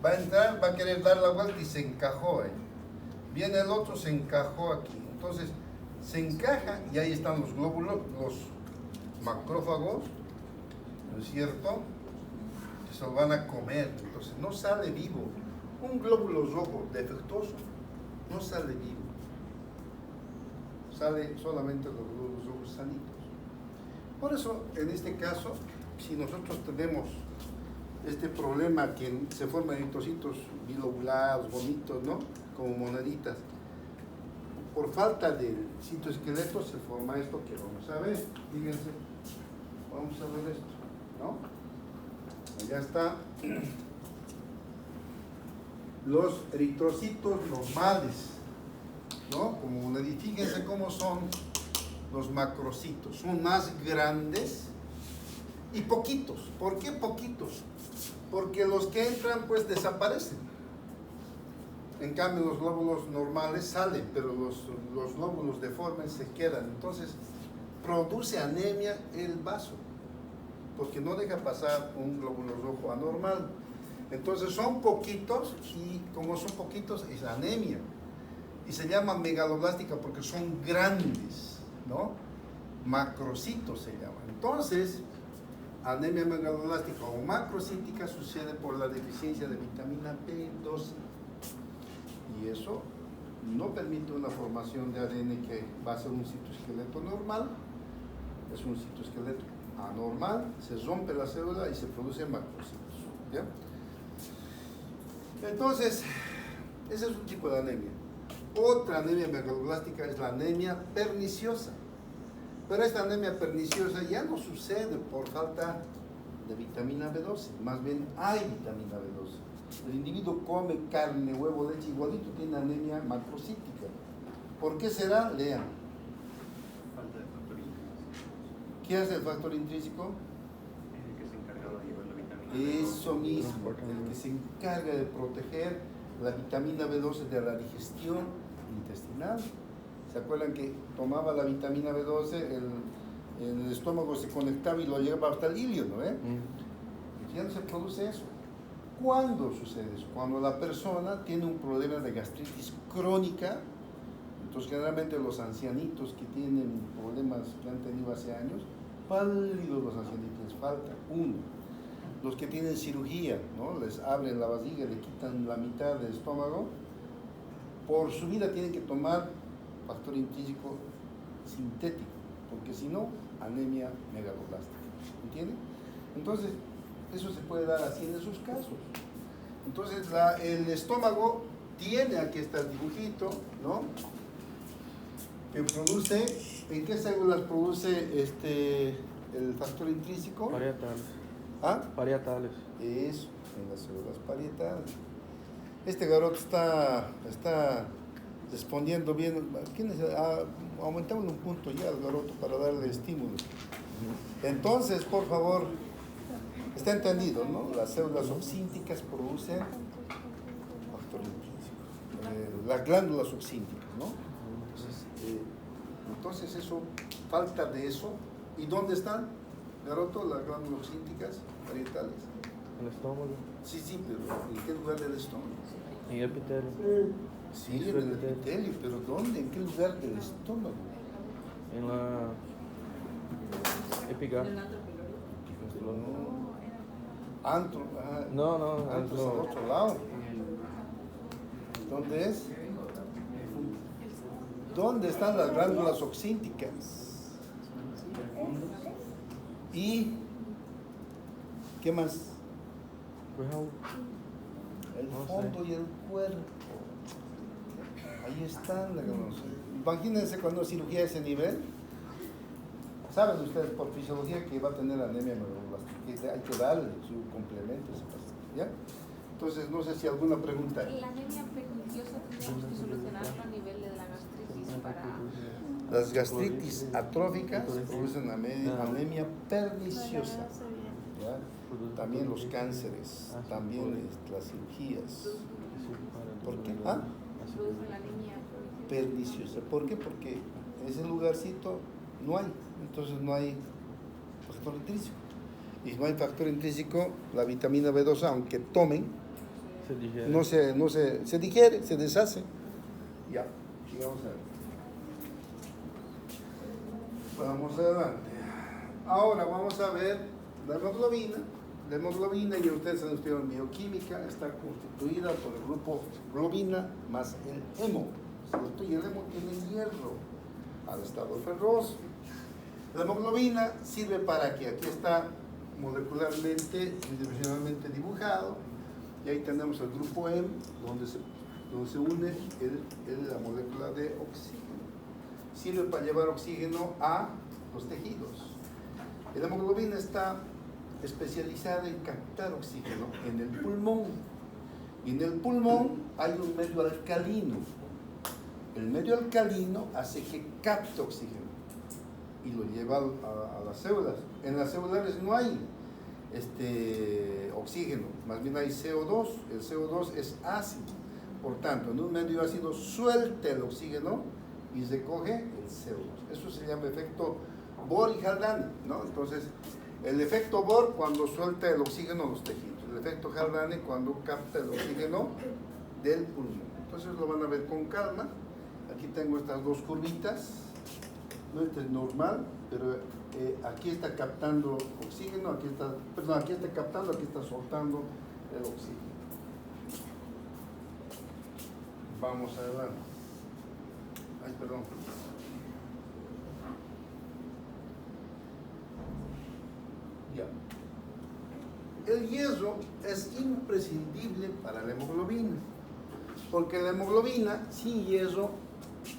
va a entrar, va a querer dar la vuelta y se encajó. Viene el otro, se encajó aquí. Entonces, se encaja y ahí están los glóbulos, los macrófagos, ¿no es cierto? Que se lo van a comer. Entonces, no sale vivo. Un glóbulo rojo defectuoso no sale vivo. Sale solamente los glóbulos rojos sanitos. Por eso, en este caso, si nosotros tenemos este problema que se forman eritrocitos bilobulados, bonitos, ¿no? Como moneditas. Por falta del citoesqueleto se forma esto que vamos a ver. Fíjense, vamos a ver esto, ¿no? Allá está. Los eritrocitos normales, ¿no? Como moneditas. Fíjense cómo son los macrocitos. Son más grandes y poquitos. ¿Por qué poquitos? Porque los que entran pues desaparecen. En cambio los glóbulos normales salen, pero los glóbulos deformes se quedan. Entonces produce anemia el vaso, porque no deja pasar un glóbulo rojo anormal. Entonces son poquitos y como son poquitos es anemia. Y se llama megaloblástica porque son grandes, ¿no? Macrocitos se llama. Entonces, anemia megaloblástica o macrocítica sucede por la deficiencia de vitamina B12 y eso no permite una formación de ADN que va a ser un citoesqueleto normal, es un citoesqueleto anormal, se rompe la célula y se producen macrocitos, ¿ya? Entonces, ese es un tipo de anemia. Otra anemia megaloblástica es la anemia perniciosa. Pero esta anemia perniciosa ya no sucede por falta de vitamina B12, más bien hay vitamina B12. El individuo come carne, huevo, leche, igualito tiene anemia macrocítica. ¿Por qué será? Lean. Falta de factor intrínseco. ¿Qué hace el factor intrínseco? Es el que se encarga de llevar la vitamina B12. Eso mismo, el que se encarga de proteger la vitamina B12 de la digestión intestinal. ¿Se acuerdan que tomaba la vitamina B12, el estómago se conectaba y lo llevaba hasta el ilio, ¿no? Ya no se produce eso. ¿Cuándo sucede eso? Cuando la persona tiene un problema de gastritis crónica. Entonces generalmente los ancianitos que tienen problemas que han tenido hace años, pálidos los ancianitos, les falta uno. Los que tienen cirugía, ¿no? Les abren la vasija, le quitan la mitad del estómago, por su vida tienen que tomar factor intrínseco sintético, porque si no, anemia megaloblástica. ¿Entienden? Entonces, eso se puede dar así en esos casos. Entonces, el estómago tiene, aquí está el dibujito, ¿no? Que produce, ¿en qué células produce el factor intrínseco? Parietales. ¿Ah? Parietales. Eso, en las células parietales. Este garoto está respondiendo bien. Aumentamos un punto ya al garoto para darle estímulo. Entonces, por favor, está entendido, ¿no? Las células oxínticas producen factor intrínseco. Las glándulas oxínticas, ¿no? Entonces eso, falta de eso. ¿Y dónde están, garoto, las glándulas oxínticas parietales? En el estómago. Sí, pero ¿en qué lugar del estómago? En el epitelio. Sí, en el epitelio, pero ¿dónde? ¿En qué lugar del estómago? En la epigastrus. No, Antro al otro lado. ¿Dónde es? ¿Dónde están las glándulas oxínticas? ¿Y qué más? El fondo y el cuerpo. Ahí están. Imagínense cuando cirugía a ese nivel. Saben ustedes por fisiología que va a tener anemia megaloblástica, que hay que darle su complemento, ¿ya? Entonces, no sé si alguna pregunta hay. La anemia perniciosa tendríamos que solucionarlo a nivel de la gastritis para... Las gastritis atróficas producen anemia perniciosa. ¿Ya? También los cánceres, también las cirugías. ¿Por qué? ¿Ah? Produce la anemia Perniciosa. ¿Por qué? Porque en ese lugarcito no hay. Entonces no hay factor intrínseco. Y si no hay factor intrínseco, la vitamina B12, aunque tomen, Se digiere. se digiere, se deshace. Ya, sigamos adelante. Vamos adelante. Ahora vamos a ver la hemoglobina. La hemoglobina, y ustedes han estudiado en bioquímica, está constituida por el grupo globina más el hemo, ¿cierto? Y el hemo tiene hierro al estado ferroso. La hemoglobina sirve para que aquí está molecularmente, tridimensionalmente dibujado, y ahí tenemos el grupo M, donde se une la molécula de oxígeno. Sirve para llevar oxígeno a los tejidos. La hemoglobina está especializada en captar oxígeno en el pulmón. Y en el pulmón hay un medio alcalino. El medio alcalino hace que capte oxígeno y lo lleva a las células. En las células no hay oxígeno, más bien hay CO2. El CO2 es ácido. Por tanto, en un medio ácido suelta el oxígeno y recoge el CO2. Eso se llama efecto Bohr y Haldane, ¿no? Entonces, el efecto Bohr cuando suelta el oxígeno a los tejidos, el efecto Haldane cuando capta el oxígeno del pulmón. Entonces lo van a ver con calma. Aquí tengo estas dos curvitas, ¿no? Este es normal, pero aquí está captando oxígeno, aquí está captando, aquí está soltando el oxígeno. Vamos adelante. Ay, perdón. Ya. El hierro es imprescindible para la hemoglobina, porque la hemoglobina sin hierro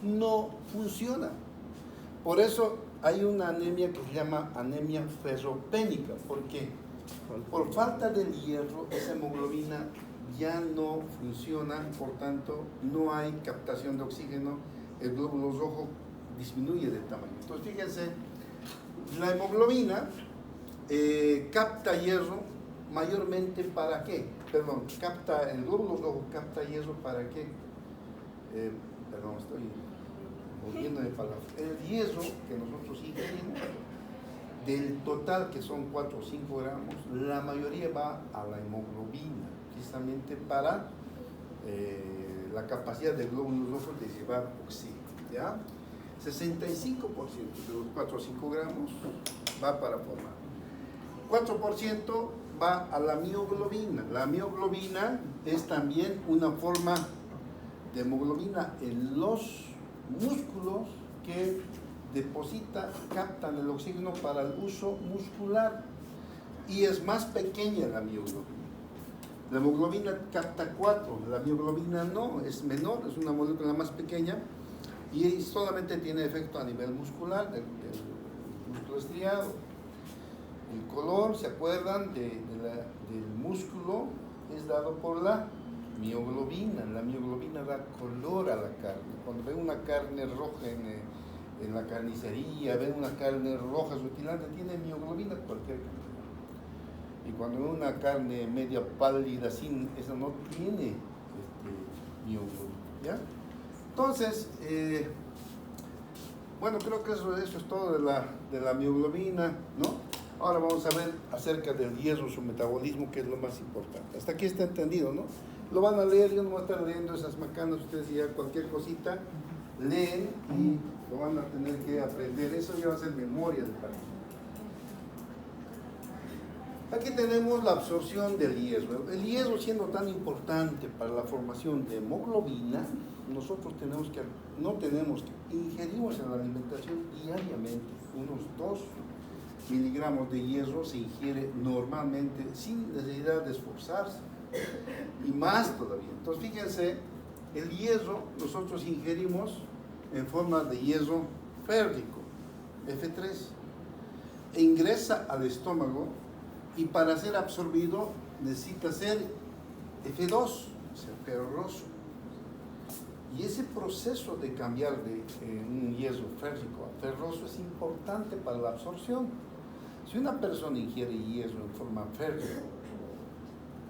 no funciona. Por eso hay una anemia que se llama anemia ferropénica, porque por falta del hierro esa hemoglobina ya no funciona, por tanto no hay captación de oxígeno, el glóbulo rojo disminuye de tamaño. Entonces fíjense, la hemoglobina capta hierro mayormente para qué? Perdón, el glóbulo rojo capta hierro para qué? Perdón, estoy volviendo de palabras. El hierro que nosotros ingerimos, del total que son 4 o 5 gramos, la mayoría va a la hemoglobina, precisamente para la capacidad del glóbulo rojo de llevar oxígeno, ¿ya? 65% de los 4 o 5 gramos va para formar. 4% va a la mioglobina. La mioglobina es también una forma de hemoglobina en los músculos que captan el oxígeno para el uso muscular, y es más pequeña la mioglobina. La hemoglobina capta 4, la mioglobina no, es menor, es una molécula más pequeña y solamente tiene efecto a nivel muscular, del músculo estriado. El color, ¿se acuerdan? Del músculo es dado por la mioglobina. La mioglobina da color a la carne. Cuando ven una carne roja en la carnicería, ven una carne roja rutilante, tiene mioglobina cualquier cantidad. Y cuando ven una carne media pálida, esa no tiene mioglobina, ¿ya? Entonces, bueno, creo que eso es todo de la mioglobina, ¿no? Ahora vamos a ver acerca del hierro, su metabolismo, que es lo más importante. Hasta aquí está entendido, ¿no? Lo van a leer, yo no voy a estar leyendo esas macanas, ustedes ya cualquier cosita leen y lo van a tener que aprender. Eso ya va a ser memoria del partido. Aquí tenemos la absorción del hierro. El hierro, siendo tan importante para la formación de hemoglobina, nosotros ingerimos en la alimentación diariamente unos 2 miligramos de hierro se ingiere normalmente sin necesidad de esforzarse, y más todavía. Entonces fíjense, el hierro nosotros ingerimos en forma de hierro férrico, F3, e ingresa al estómago, y para ser absorbido necesita ser F2, o sea, ferroso. Y ese proceso de cambiar de un hierro férrico a ferroso es importante para la absorción. Si una persona ingiere hierro en forma férrica,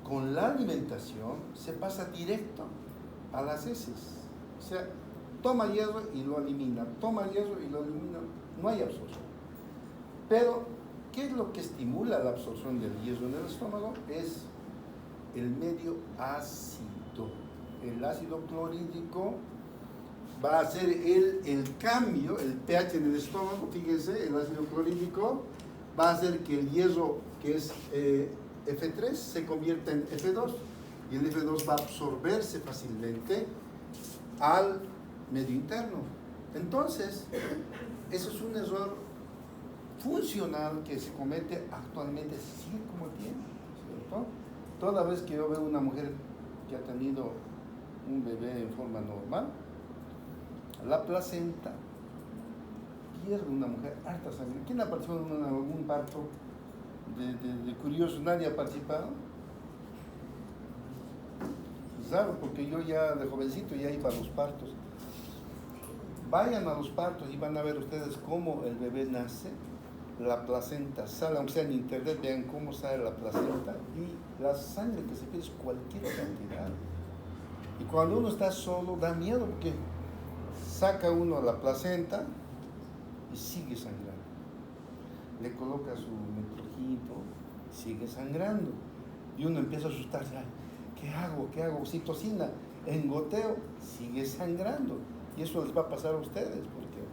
con la alimentación se pasa directo a las heces. O sea, toma hierro y lo elimina, toma hierro y lo elimina, no hay absorción. Pero, ¿qué es lo que estimula la absorción del hierro en el estómago? Es el medio ácido. El ácido clorhídrico va a hacer el cambio, el pH en el estómago, fíjense, el ácido clorhídrico va a hacer que el hierro, que es F3, se convierta en F2, y el F2 va a absorberse fácilmente al medio interno. Entonces, eso es un error funcional que se comete actualmente, sigue como tiene, ¿cierto? Toda vez que yo veo una mujer que ha tenido un bebé en forma normal, la placenta pierde una mujer harta sangre. ¿Quién ha participado en algún parto de curioso? ¿Nadie ha participado? Claro, porque yo ya de jovencito ya iba a los partos. Vayan a los partos y van a ver ustedes cómo el bebé nace, la placenta sale, aunque sea en internet, vean cómo sale la placenta, y la sangre que se pierde es cualquier cantidad. Y cuando uno está solo da miedo porque saca uno la placenta y sigue sangrando. Le coloca su metrojito, sigue sangrando. Y uno empieza a asustarse. Ay, ¿qué hago? ¿Qué hago? Oxitocina, en goteo, sigue sangrando. Y eso les va a pasar a ustedes porque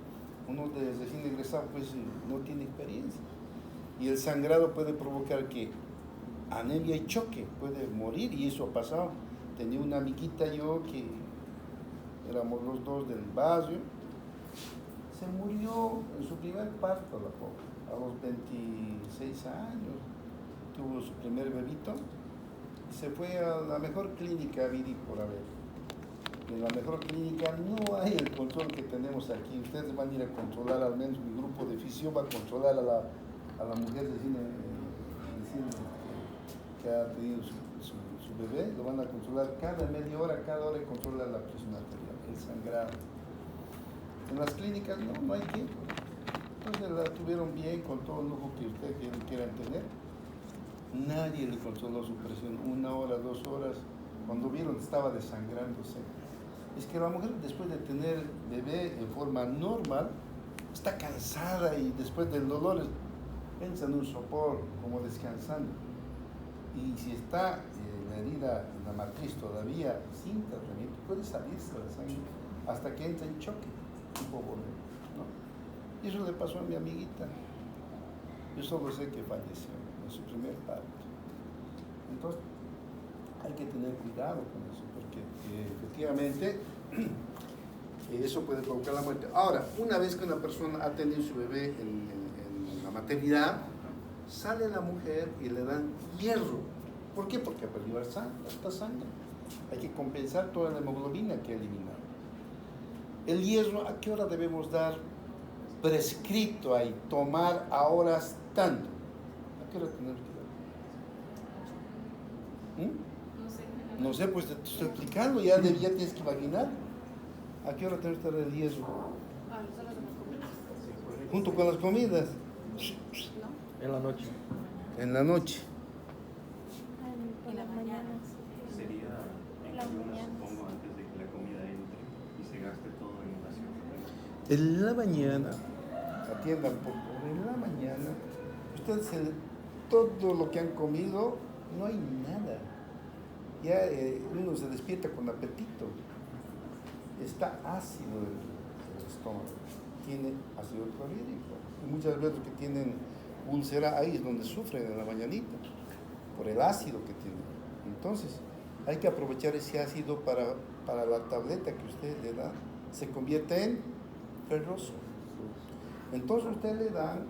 uno de recién egresado pues no tiene experiencia. Y el sangrado puede provocar que anemia y choque, puede morir, y eso ha pasado. Tenía una amiguita yo que éramos los dos del barrio, se murió en su primer parto la pobre, a los 26 años, tuvo su primer bebito y se fue a la mejor clínica vida y por haber. En la mejor clínica no hay el control que tenemos aquí. Ustedes van a ir a controlar, al menos mi grupo de fisión va a controlar a la mujer recién que ha tenido su bebé, lo van a controlar cada media hora, cada hora controla la presión arterial, el sangrado. En las clínicas no hay tiempo. Entonces la tuvieron bien con todo el lujo que ustedes quieran tener. Nadie le controló su presión, 1 hora, 2 horas, cuando vieron estaba desangrándose. Es que la mujer después de tener bebé en forma normal, está cansada y después del dolor piensa en un sopor, como descansando. Y si está la herida en la matriz todavía sin tratamiento, puede salirse la sangre hasta que entra en choque, tipo volver, ¿no? Y eso le pasó a mi amiguita. Yo solo sé que falleció en su primer parto. Entonces, hay que tener cuidado con eso, porque efectivamente eso puede provocar la muerte. Ahora, una vez que una persona ha tenido su bebé en la maternidad, sale la mujer y le dan hierro. ¿Por qué? Porque ha perdido esta sangre. Hay que compensar toda la hemoglobina que ha eliminado. El hierro, ¿a qué hora debemos dar? Prescrito ahí, tomar a horas tanto. ¿A qué hora tenemos que dar? No sé, pues te estoy explicando, ya tienes que imaginar. ¿A qué hora tenemos que dar el hierro? A las horas de las comidas. Junto con las comidas. En la noche. En la noche. En las mañanas. Sería en Las ayunas, mañanas. supongo, antes de que la comida entre y se gaste todo en oración. En la mañana, atiendan por favor, en la mañana, ustedes todo lo que han comido, no hay nada. Ya uno se despierta con apetito. Está ácido el estómago, tiene ácido clorhídrico. Y muchas veces que tienen úlcera, ahí es donde sufren en la mañanita, por el ácido que tienen. Entonces, hay que aprovechar ese ácido para la tableta que usted le da, se convierte en ferroso. Entonces, usted le dan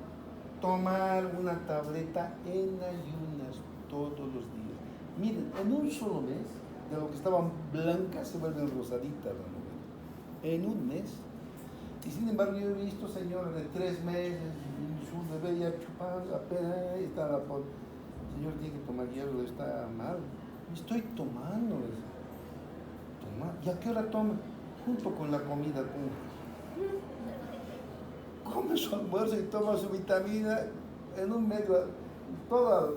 tomar una tableta en ayunas todos los días. Miren, en un solo mes, de lo que estaban blancas se vuelven rosaditas las mujeres. En un mes. Y sin embargo, yo he visto señores de 3 meses, su bebé ya chupando, apenas ahí está la por. Señor, tiene que tomar hierro, está mal. Estoy tomando eso. ¿Y a qué hora toma? Junto con la comida. Come su almuerzo y toma su vitamina en un medio. Toda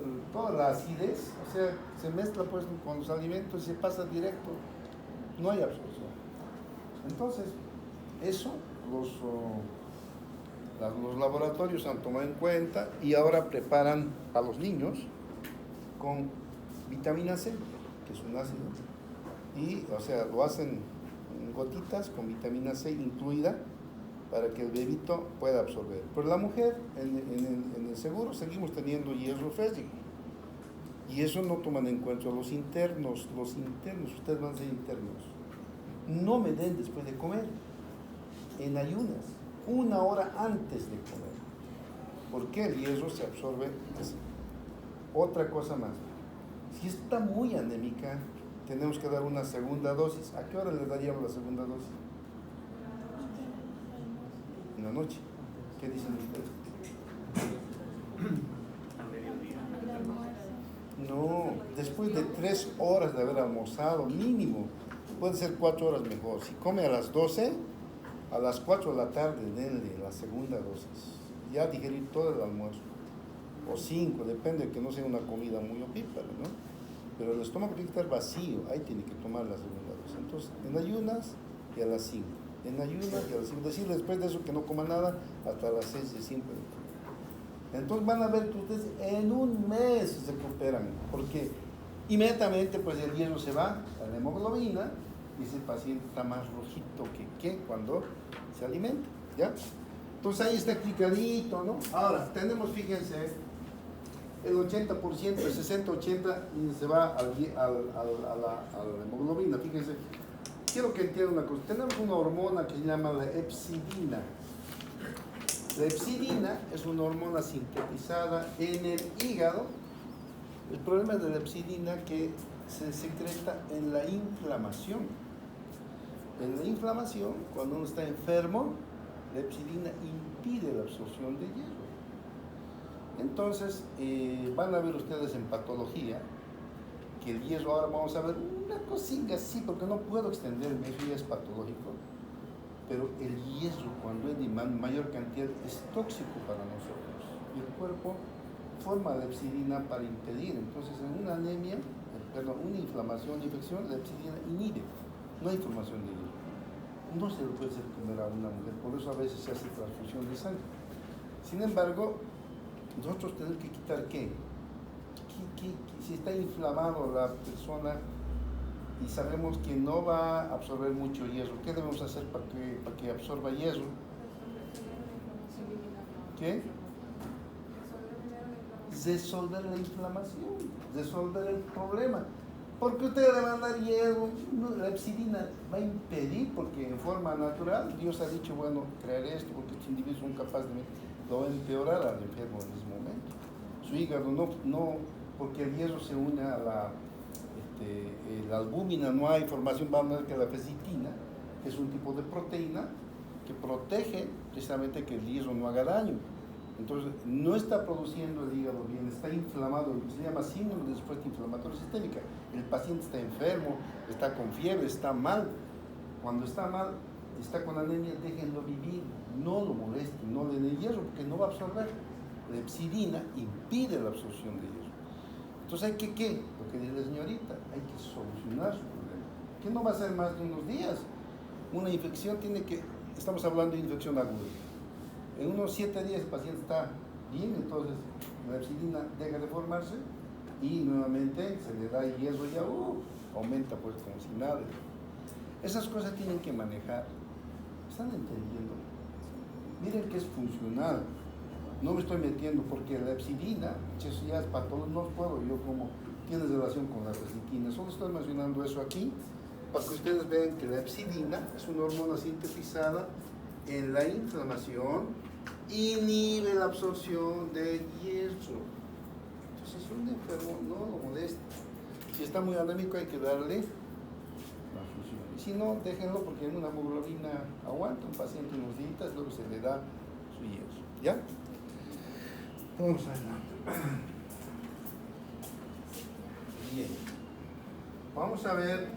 la acidez, o sea, se mezcla pues con los alimentos y se pasa directo. No hay absorción. Entonces, eso los laboratorios han tomado en cuenta y ahora preparan a los niños con vitamina C, que es un ácido, y o sea, lo hacen en gotitas con vitamina C incluida para que el bebito pueda absorber. Pero la mujer, en el seguro, seguimos teniendo hierro férrico. Y eso no toman en cuenta los internos, ustedes van a ser internos. No me den después de comer, en ayunas, 1 hora antes de comer. Porque el hierro se absorbe así. Otra cosa más, si está muy anémica, tenemos que dar una segunda dosis. ¿A qué hora le daríamos la segunda dosis? En la noche. ¿Qué dicen ustedes? A mediodía. No, después de 3 horas de haber almorzado, mínimo. Puede ser 4 horas mejor. Si come a las 12, a las 4 de la tarde denle la segunda dosis. Ya digerir todo el almuerzo. O 5, depende de que no sea una comida muy opípara, ¿no? Pero el estómago tiene que estar vacío, ahí tiene que tomar la segunda dosis. Entonces, en ayunas y a las 5. En ayunas y a las 5. Decirle después de eso que no coma nada hasta las 6 de 5. Entonces van a ver que ustedes en un mes se recuperan, porque inmediatamente pues el hierro se va a la hemoglobina y ese paciente está más rojito que cuando se alimenta, ¿ya? Entonces ahí está explicadito, ¿no? Ahora, tenemos, fíjense, el 80%, el 60-80 se va a la hemoglobina. Fíjense, quiero que entiendan una cosa. Tenemos una hormona que se llama la epsidina. La epsidina es una hormona sintetizada en el hígado. El problema de la epsidina es que se secreta en la inflamación. En la inflamación, cuando uno está enfermo, la epsidina impide la absorción de hierro. Entonces, van a ver ustedes en patología que el hierro, ahora vamos a ver una cosita así, porque no puedo extenderme, eso ya es patológico, pero el hierro cuando es de mayor cantidad es tóxico para nosotros. Y el cuerpo forma la epsidina para impedir. Entonces, en una anemia, una inflamación, una infección, la epsidina inhibe, no hay formación de hierro. No se lo puede hacer comer a una mujer, por eso a veces se hace transfusión de sangre. Sin embargo, nosotros tenemos que quitar ¿qué? Si está inflamado la persona y sabemos que no va a absorber mucho hierro, ¿qué debemos hacer para que absorba hierro? ¿Qué? Resolver la inflamación, resolver el problema. Porque usted le va a dar hierro, la epsidina va a impedir, porque en forma natural Dios ha dicho, bueno, crear esto, porque este individuo son capaces de lo va a empeorar al enfermo en ese momento. Su hígado no, porque el hierro se une a la albúmina, no hay formación, vamos a ver que la fecitina, que es un tipo de proteína que protege precisamente que el hierro no haga daño. Entonces, no está produciendo el hígado bien, está inflamado, se llama síndrome de respuesta inflamatoria sistémica. El paciente está enfermo, está con fiebre, está mal. Cuando está mal, está con anemia, déjenlo vivir, no lo molesten, no le den hierro, porque no va a absorber. La epsidina impide la absorción de hierro. Entonces, hay que, ¿qué? Lo que dice la señorita, hay que solucionar su problema. Que no va a ser más de unos días. Una infección estamos hablando de infección aguda. En unos 7 días el paciente está bien, entonces la epsidina deja de formarse y nuevamente se le da hierro y ya aumenta pues como si nada. Esas cosas tienen que manejar. ¿Están entendiendo? Miren que es funcional. No me estoy metiendo porque la epsidina, eso ya es para todos, no puedo yo como tiene relación con la fecitina. Solo estoy mencionando eso aquí para que ustedes vean que la epsidina es una hormona sintetizada en la inflamación, inhibe la absorción de hierro. Entonces, si un enfermo no lo molesta, si está muy anémico hay que darle transfusión. Y si no, déjenlo porque en una hemoglobina aguanta un paciente unos días, luego se le da su hierro. ¿Ya? Vamos adelante. Bien. Vamos a ver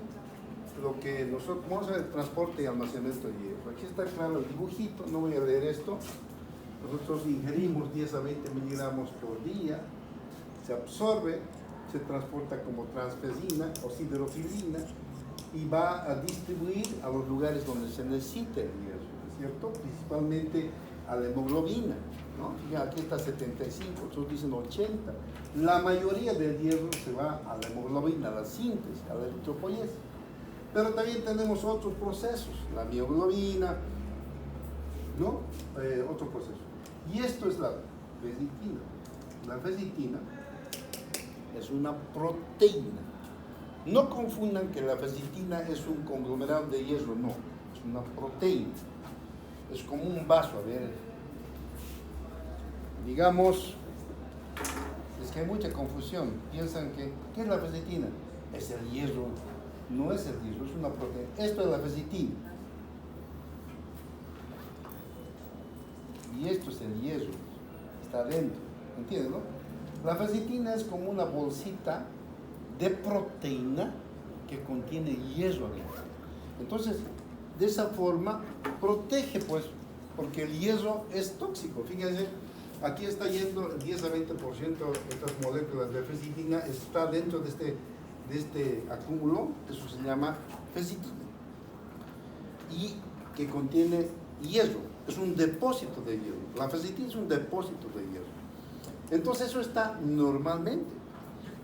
lo que nosotros, vamos a ver el transporte y almacenamiento de hierro. Aquí está claro el dibujito, no voy a leer esto. Nosotros ingerimos 10 a 20 miligramos por día, se absorbe, se transporta como transferina o siderofilina y va a distribuir a los lugares donde se necesite el hierro, ¿cierto? Principalmente a la hemoglobina, ¿no? Fíjate, aquí está 75, otros dicen 80. La mayoría del hierro se va a la hemoglobina, a la síntesis, a la eritropoyesis. Pero también tenemos otros procesos, la mioglobina, ¿no? Otro proceso. Y esto es la fecitina. La fecitina es una proteína. No confundan que la fecitina es un conglomerado de hierro, no. Es una proteína. Es como un vaso, a ver. Digamos, es que hay mucha confusión. Piensan que, ¿qué es la fecitina? Es el hierro. No es el hierro, es una proteína. Esto es la fecitina. Y esto es el hierro. Está dentro. ¿Entienden, no? La fecitina es como una bolsita de proteína que contiene hierro adentro. Entonces, de esa forma, protege, pues, porque el hierro es tóxico. Fíjense, aquí está yendo el 10 a 20% de estas moléculas de fecitina, está dentro de este acúmulo, eso se llama fecitina, y que contiene hierro, es un depósito de hierro. La fecitina es un depósito de hierro. Entonces eso está normalmente.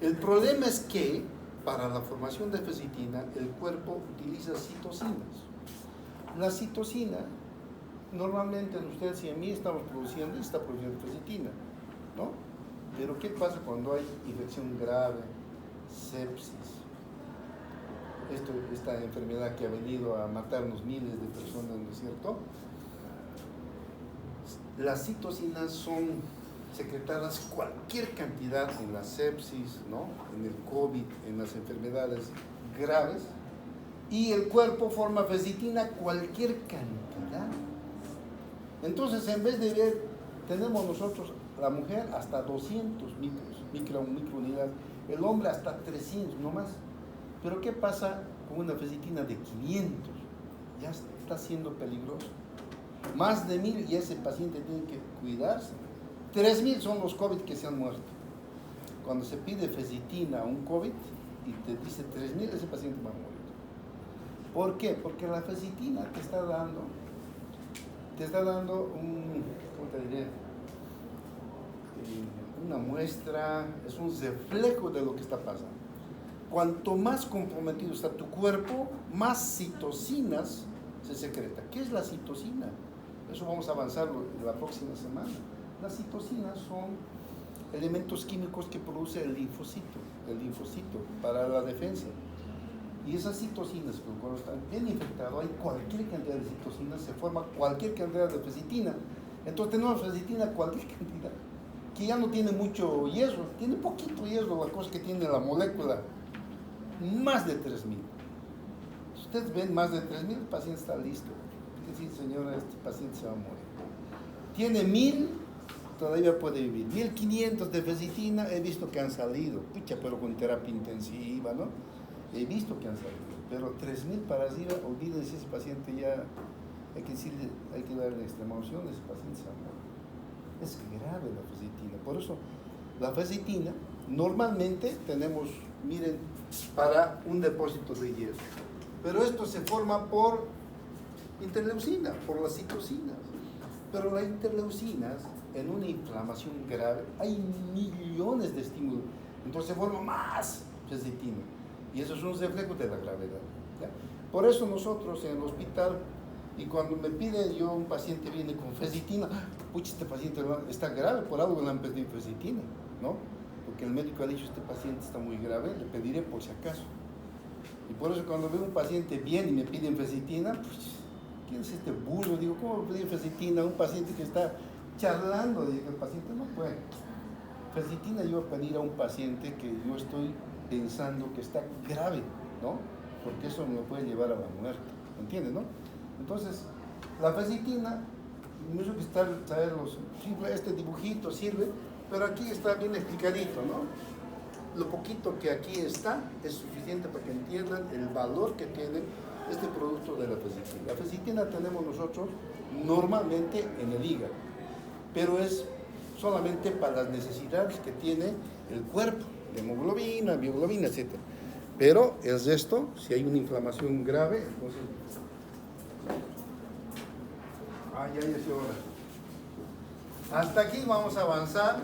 El problema es que para la formación de fecitina el cuerpo utiliza citocinas. La citocina, normalmente en ustedes y en mí está produciendo fecitina, ¿no? Pero ¿qué pasa cuando hay infección grave, sepsis? Esta enfermedad que ha venido a matarnos miles de personas, ¿no es cierto? Las citocinas son secretadas cualquier cantidad en la sepsis, ¿no? En el COVID, en las enfermedades graves, y el cuerpo forma fecitina cualquier cantidad. Entonces, en vez de ver, tenemos nosotros, la mujer hasta 200 microunidades, el hombre hasta 300, no más. Pero ¿qué pasa con una fecitina de 500? Ya está siendo peligroso. Más de 1000 y ese paciente tiene que cuidarse. 3000 son los COVID que se han muerto. Cuando se pide fecitina a un COVID y te dice 3000, ese paciente va a morir. ¿Por qué? Porque la fecitina te está dando ¿cómo te diré? Una muestra, es un reflejo de lo que está pasando. Cuanto más comprometido está tu cuerpo, más citocinas se secreta. ¿Qué es la citocina? Eso vamos a avanzar la próxima semana. Las citocinas son elementos químicos que produce el linfocito para la defensa. Y esas citocinas, cuando están bien infectados, hay cualquier cantidad de citocinas, se forma cualquier cantidad de fecitina. Entonces tenemos fecitina cualquier cantidad, que ya no tiene mucho hierro, tiene poquito hierro, la cosa que tiene la molécula, más de 3000. Si ustedes ven más de 3000, el paciente está listo. Sí, señora, este paciente se va a morir. Tiene 1000, todavía puede vivir. 1500 de fecitina, he visto que han salido, pucha, pero con terapia intensiva, ¿no? He visto que han salido, pero 3000 para arriba, olvídense, ese paciente ya, hay que darle extrema-unción, ese paciente se va a morir. Es grave la fecitina, por eso la fecitina normalmente tenemos, miren, para un depósito de hierro, pero esto se forma por interleucina, por las citocinas. Pero las interleucinas, en una inflamación grave, hay millones de estímulos, entonces se forma más fecitina. Y eso es un reflejo de la gravedad, ¿ya? Por eso nosotros en el hospital, y cuando me piden, un paciente viene con fecitina, pucha, este paciente está grave, por algo le han pedido fecitina, ¿no? Porque el médico ha dicho, este paciente está muy grave, le pediré por si acaso. Y por eso cuando veo un paciente bien y me piden fecitina, pues, ¿quién es este burro? Digo, ¿cómo pedir fecitina a un paciente que está charlando? Digo, el paciente no puede. Fecitina yo voy a pedir a un paciente que yo estoy pensando que está grave, ¿no? Porque eso me puede llevar a la muerte, ¿entiendes, no? Entonces, la fecitina, no es que traerlos, este dibujito sirve, pero aquí está bien explicadito, ¿no? Lo poquito que aquí está es suficiente para que entiendan el valor que tiene este producto de la fecitina. La fecitina tenemos nosotros normalmente en el hígado, pero es solamente para las necesidades que tiene el cuerpo, de hemoglobina, bioglobina, etc. Pero el resto, si hay una inflamación grave, entonces... ya es hora. Hasta aquí vamos a avanzar.